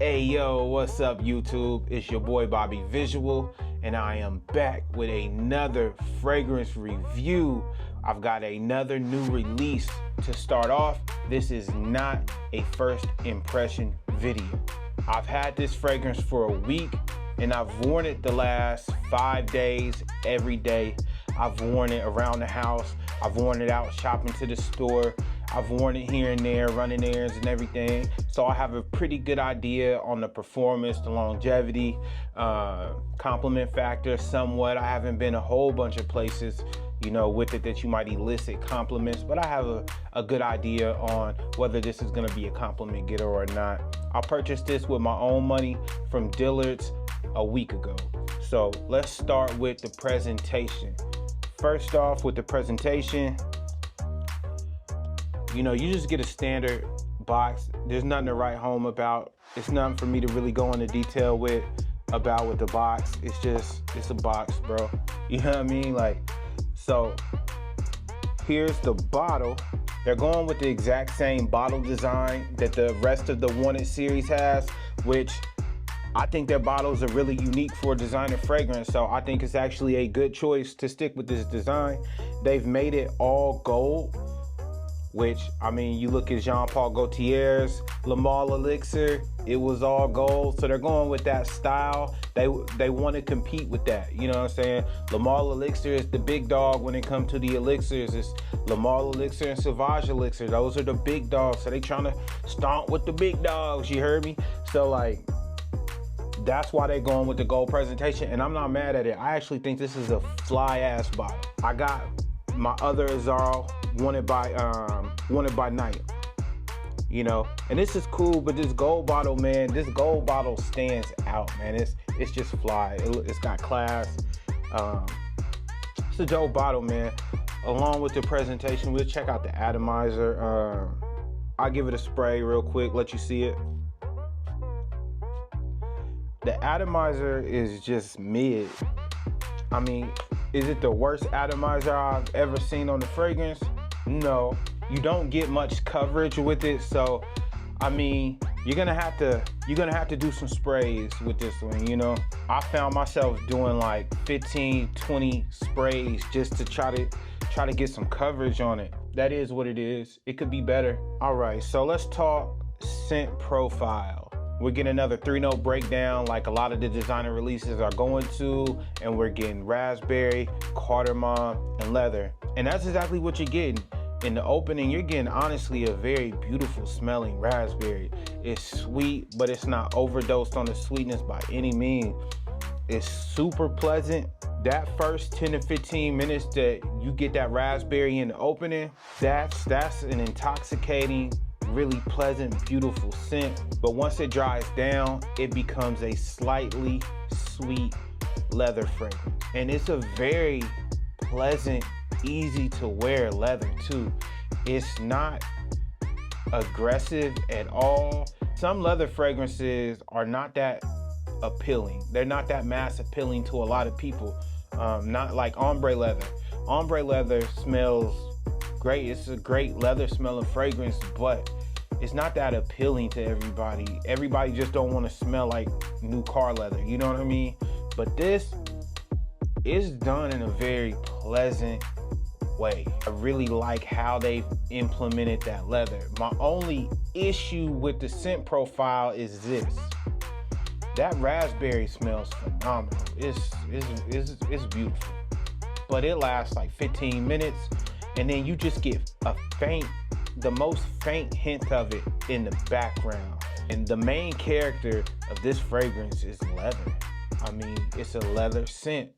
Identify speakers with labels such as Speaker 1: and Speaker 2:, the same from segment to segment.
Speaker 1: Hey yo, what's up YouTube? It's your boy Bobby Visual, and I am back with another fragrance review. I've got another new release. To start off, this is not a first impression video. I've had this fragrance for a week and I've worn it the last 5 days, every day. I've worn it around the house. I've worn it out shopping to the store. I've worn it here and there, running errands and everything. So I have a pretty good idea on the performance, the longevity, compliment factor somewhat. I haven't been a whole bunch of places, you know, with it that you might elicit compliments, but I have a good idea on whether this is gonna be a compliment getter or not. I purchased this with my own money from Dillard's a week ago. So let's start with the presentation. First off, with the presentation, you know, you just get a standard box. There's nothing to write home about. It's nothing for me to really go into detail with the box. It's a box, bro. You know what I mean? Like, so here's the bottle. They're going with the exact same bottle design that the rest of the Wanted series has, which I think their bottles are really unique for a designer fragrance. So I think it's actually a good choice to stick with this design. They've made it all gold, which, I mean, you look at Jean Paul Gaultier's Le Male Elixir, it was all gold. So they're going with that style. They want to compete with that, you know what I'm saying? Le Male Elixir is the big dog when it comes to the elixirs. It's Le Male Elixir and Sauvage Elixir. Those are the big dogs. So they trying to stomp with the big dogs, you heard me? So like, that's why they're going with the gold presentation, and I'm not mad at it. I actually think this is a fly ass bottle. I got my other Azzaro Wanted by Night, you know, and this is cool, but this gold bottle, man, this gold bottle stands out, man. It's just fly. It's got class. It's a dope bottle, man. Along with the presentation, we'll check out the atomizer. I'll give it a spray real quick, let you see it. The atomizer is just mid. I mean, is it the worst atomizer I've ever seen on the fragrance? No, you don't get much coverage with it. So, I mean, you're gonna have to do some sprays with this one, you know? I found myself doing like 15, 20 sprays just to try to get some coverage on it. That is what it is. It could be better. All right, so let's talk scent profile. We're getting another 3-note breakdown like a lot of the designer releases are going to, and we're getting raspberry, cardamom, and leather. And that's exactly what you're getting. In the opening, you're getting honestly a very beautiful smelling raspberry. It's sweet, but it's not overdosed on the sweetness by any means. It's super pleasant. That first 10 to 15 minutes that you get that raspberry in the opening, that's an intoxicating, really pleasant, beautiful scent. But once it dries down, it becomes a slightly sweet leather fragrance. And it's a very pleasant, easy to wear leather too. It's not aggressive at all. Some leather fragrances are not that appealing. They're not that mass appealing to a lot of people. Not like ombre leather. Ombre leather smells great. It's a great leather smelling fragrance, but it's not that appealing to everybody. Everybody just don't want to smell like new car leather, you know what I mean? But this is done in a very pleasant way. I really like how they've implemented that leather. My only issue with the scent profile is this. That raspberry smells phenomenal. It's beautiful. But it lasts like 15 minutes, and then you just get the most faint hint of it in the background. And the main character of this fragrance is leather. I mean, it's a leather scent,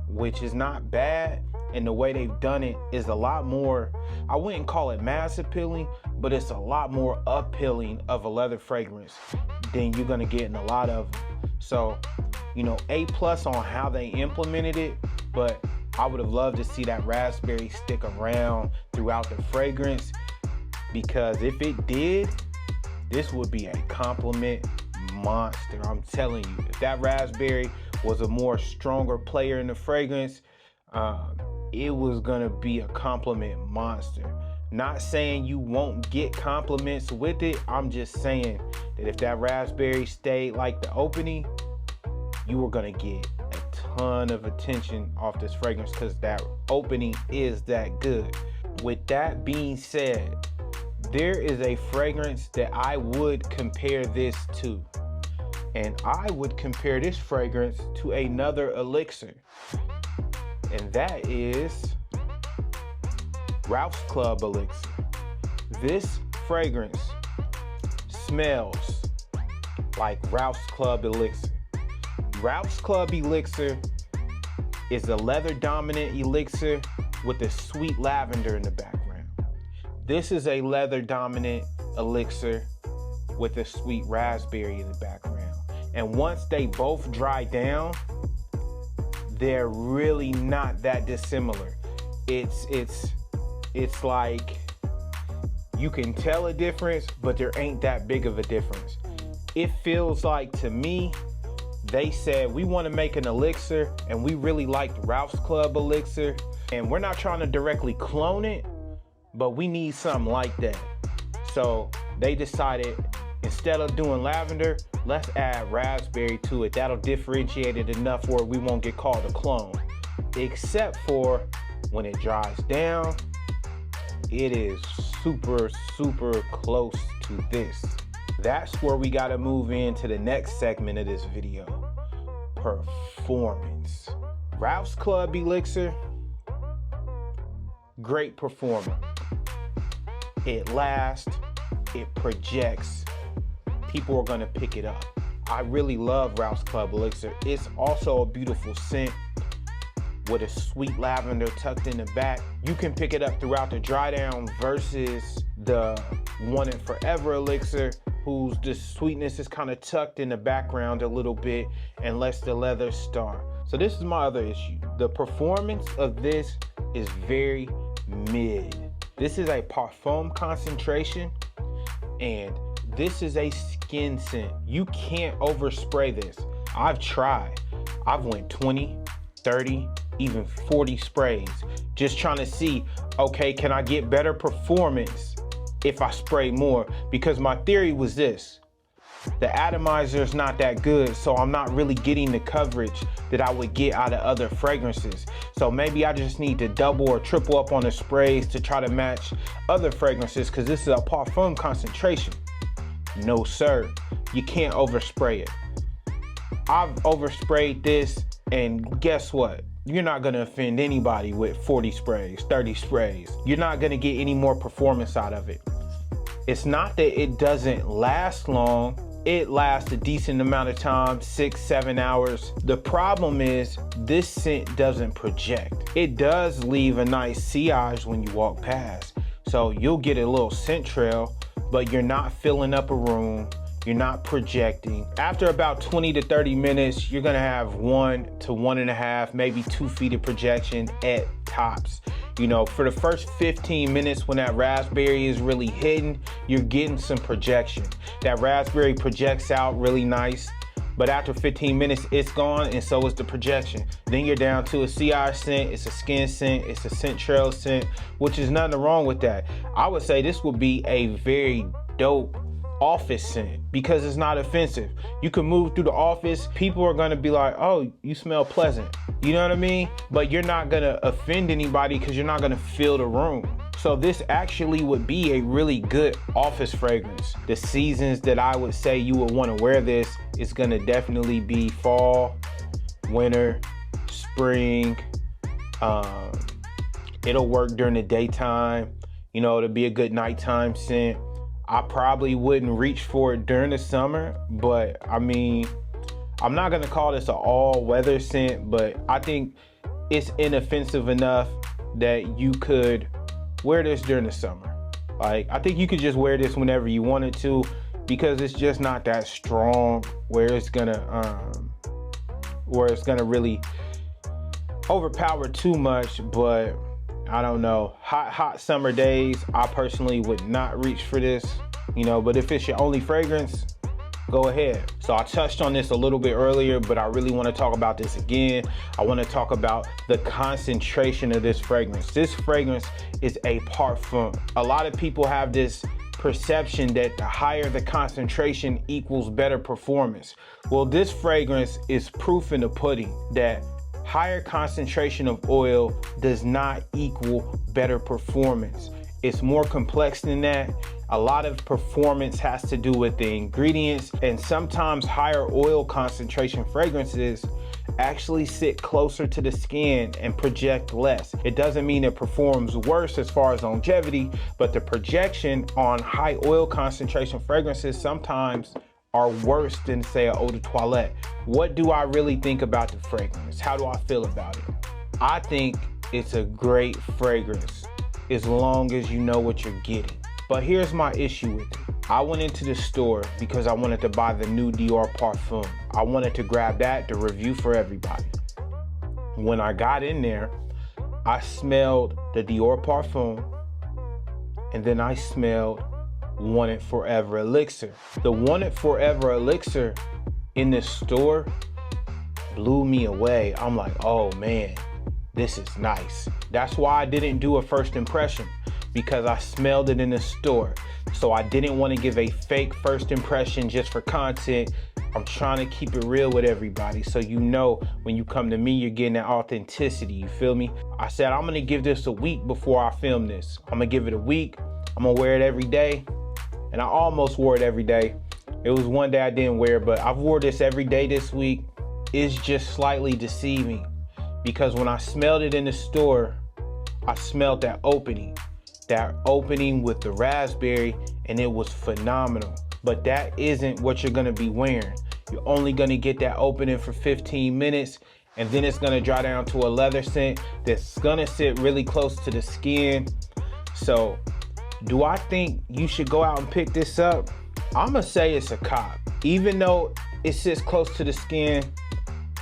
Speaker 1: which is not bad. And the way they've done it is a lot more, I wouldn't call it mass appealing, but it's a lot more appealing of a leather fragrance than you're gonna get in a lot of them. So, you know, A+ on how they implemented it, but I would have loved to see that raspberry stick around throughout the fragrance, because if it did, this would be a compliment monster. I'm telling you, if that raspberry was a more stronger player in the fragrance, it was gonna be a compliment monster. Not saying you won't get compliments with it. I'm just saying that if that raspberry stayed like the opening, you were gonna get a ton of attention off this fragrance because that opening is that good. With that being said, there is a fragrance that I would compare this to. And I would compare this fragrance to another elixir. And that is Ralph's Club Elixir. This fragrance smells like Ralph's Club Elixir. Ralph's Club Elixir is a leather dominant elixir with a sweet lavender in the background. This is a leather dominant elixir with a sweet raspberry in the background. And once they both dry down, they're really not that dissimilar. It's like you can tell a difference, but there ain't that big of a difference. It feels like, to me, they said, we want to make an elixir and we really liked Ralph's Club Elixir, and we're not trying to directly clone it, but we need something like that. So they decided, instead of doing lavender, let's add raspberry to it. That'll differentiate it enough where we won't get called a clone. Except for when it dries down, it is super, super close to this. That's where we gotta move into the next segment of this video. Performance. Ralph's Club Elixir, great performer. It lasts, it projects, people are gonna pick it up. I really love Ralph's Club Elixir. It's also a beautiful scent with a sweet lavender tucked in the back. You can pick it up throughout the dry down versus the Wanted Forever Elixir, whose the sweetness is kind of tucked in the background a little bit and lets the leather start. So this is my other issue. The performance of this is very mid. This is a parfum concentration, and this is a skin scent. You can't overspray this. I've tried. I've went 20, 30, even 40 sprays, just trying to see, okay, can I get better performance if I spray more? Because my theory was this: the atomizer is not that good, so I'm not really getting the coverage that I would get out of other fragrances. So maybe I just need to double or triple up on the sprays to try to match other fragrances, because this is a parfum concentration. No sir, you can't overspray it. I've oversprayed this, and guess what? You're not gonna offend anybody with 40 sprays, 30 sprays. You're not gonna get any more performance out of it. It's not that it doesn't last long. It lasts a decent amount of time, 6-7 hours. The problem is this scent doesn't project. It does leave a nice sillage when you walk past. So you'll get a little scent trail, but you're not filling up a room. You're not projecting. After about 20 to 30 minutes, you're gonna have 1 to 1.5, maybe 2 feet of projection at tops. You know, for the first 15 minutes when that raspberry is really hitting, you're getting some projection. That raspberry projects out really nice, but after 15 minutes, it's gone, and so is the projection. Then you're down to a CI scent, it's a skin scent, it's a scent trail scent, which is nothing wrong with that. I would say this would be a very dope office scent because it's not offensive. You can move through the office, people are gonna be like, oh, you smell pleasant. You know what I mean? But you're not gonna offend anybody because you're not gonna fill the room. So this actually would be a really good office fragrance. The seasons that I would say you would want to wear this is gonna definitely be fall, winter, spring. It'll work during the daytime. You know, it'll be a good nighttime scent. I probably wouldn't reach for it during the summer, but I mean, I'm not gonna call this an all-weather scent, but I think it's inoffensive enough that you could wear this during the summer. Like, I think you could just wear this whenever you wanted to, because it's just not that strong where it's gonna really overpower too much. But I don't know, hot summer days, I personally would not reach for this, you know. But if it's your only fragrance, go ahead. So I touched on this a little bit earlier, but I really want to talk about this again. I want to talk about the concentration of this fragrance. This fragrance is a parfum. A lot of people have this perception that the higher the concentration equals better performance. Well, this fragrance is proof in the pudding that higher concentration of oil does not equal better performance. It's more complex than that. A lot of performance has to do with the ingredients, and sometimes higher oil concentration fragrances actually sit closer to the skin and project less. It doesn't mean it performs worse as far as longevity, but the projection on high oil concentration fragrances sometimes are worse than, say, an eau de toilette. What do I really think about the fragrance? How do I feel about it? I think it's a great fragrance as long as you know what you're getting. But here's my issue with it. I went into the store because I wanted to buy the new Dior Parfum. I wanted to grab that to review for everybody. When I got in there, I smelled the Dior Parfum, and then I smelled Wanted Forever Elixir. The Wanted Forever Elixir in this store blew me away. I'm like, oh man, this is nice. That's why I didn't do a first impression, because I smelled it in the store. So I didn't want to give a fake first impression just for content. I'm trying to keep it real with everybody, so you know when you come to me, you're getting that authenticity, you feel me? I said I'm gonna give this a week before I film this. I'm gonna give it a week. I'm gonna wear it every day. And I almost wore it every day. It was one day I didn't wear it, but I've wore this every day this week. It's just slightly deceiving, because when I smelled it in the store, I smelled that opening with the raspberry, and it was phenomenal. But that isn't what you're gonna be wearing. You're only gonna get that opening for 15 minutes, and then it's gonna dry down to a leather scent that's gonna sit really close to the skin. So do I think you should go out and pick this up? I'ma say it's a cop. Even though it sits close to the skin,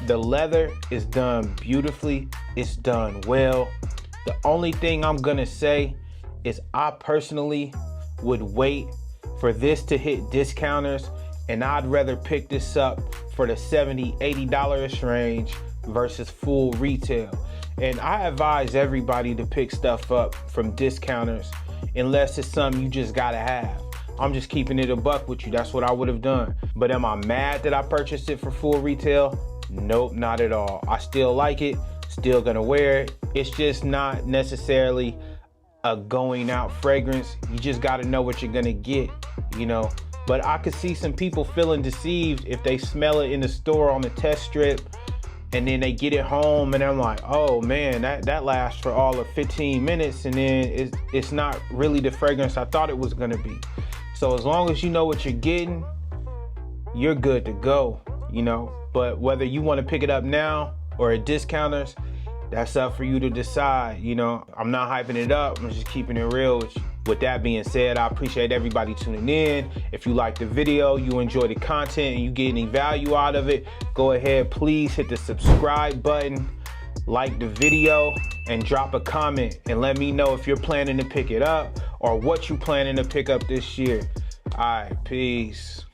Speaker 1: the leather is done beautifully, it's done well. The only thing I'm gonna say is I personally would wait for this to hit discounters, and I'd rather pick this up for the $70, $80 range versus full retail. And I advise everybody to pick stuff up from discounters unless it's something you just gotta have. I'm just keeping it a buck with you. That's what I would have done. But am I mad that I purchased it for full retail? Nope, not at all. I still like it, still gonna wear it. It's just not necessarily a going out fragrance. You just gotta know what you're gonna get, you know. But I could see some people feeling deceived if they smell it in the store on the test strip, and then they get it home and I'm like, oh man, that lasts for all of 15 minutes, and then it's not really the fragrance I thought it was gonna be. So as long as you know what you're getting, you're good to go, you know. But whether you want to pick it up now or at discounters, that's up for you to decide, you know. I'm not hyping it up, I'm just keeping it real with you. With that being said, I appreciate everybody tuning in. If you like the video, you enjoy the content, and you get any value out of it, go ahead, please hit the subscribe button, like the video, and drop a comment and let me know if you're planning to pick it up or what you're planning to pick up this year. All right, peace.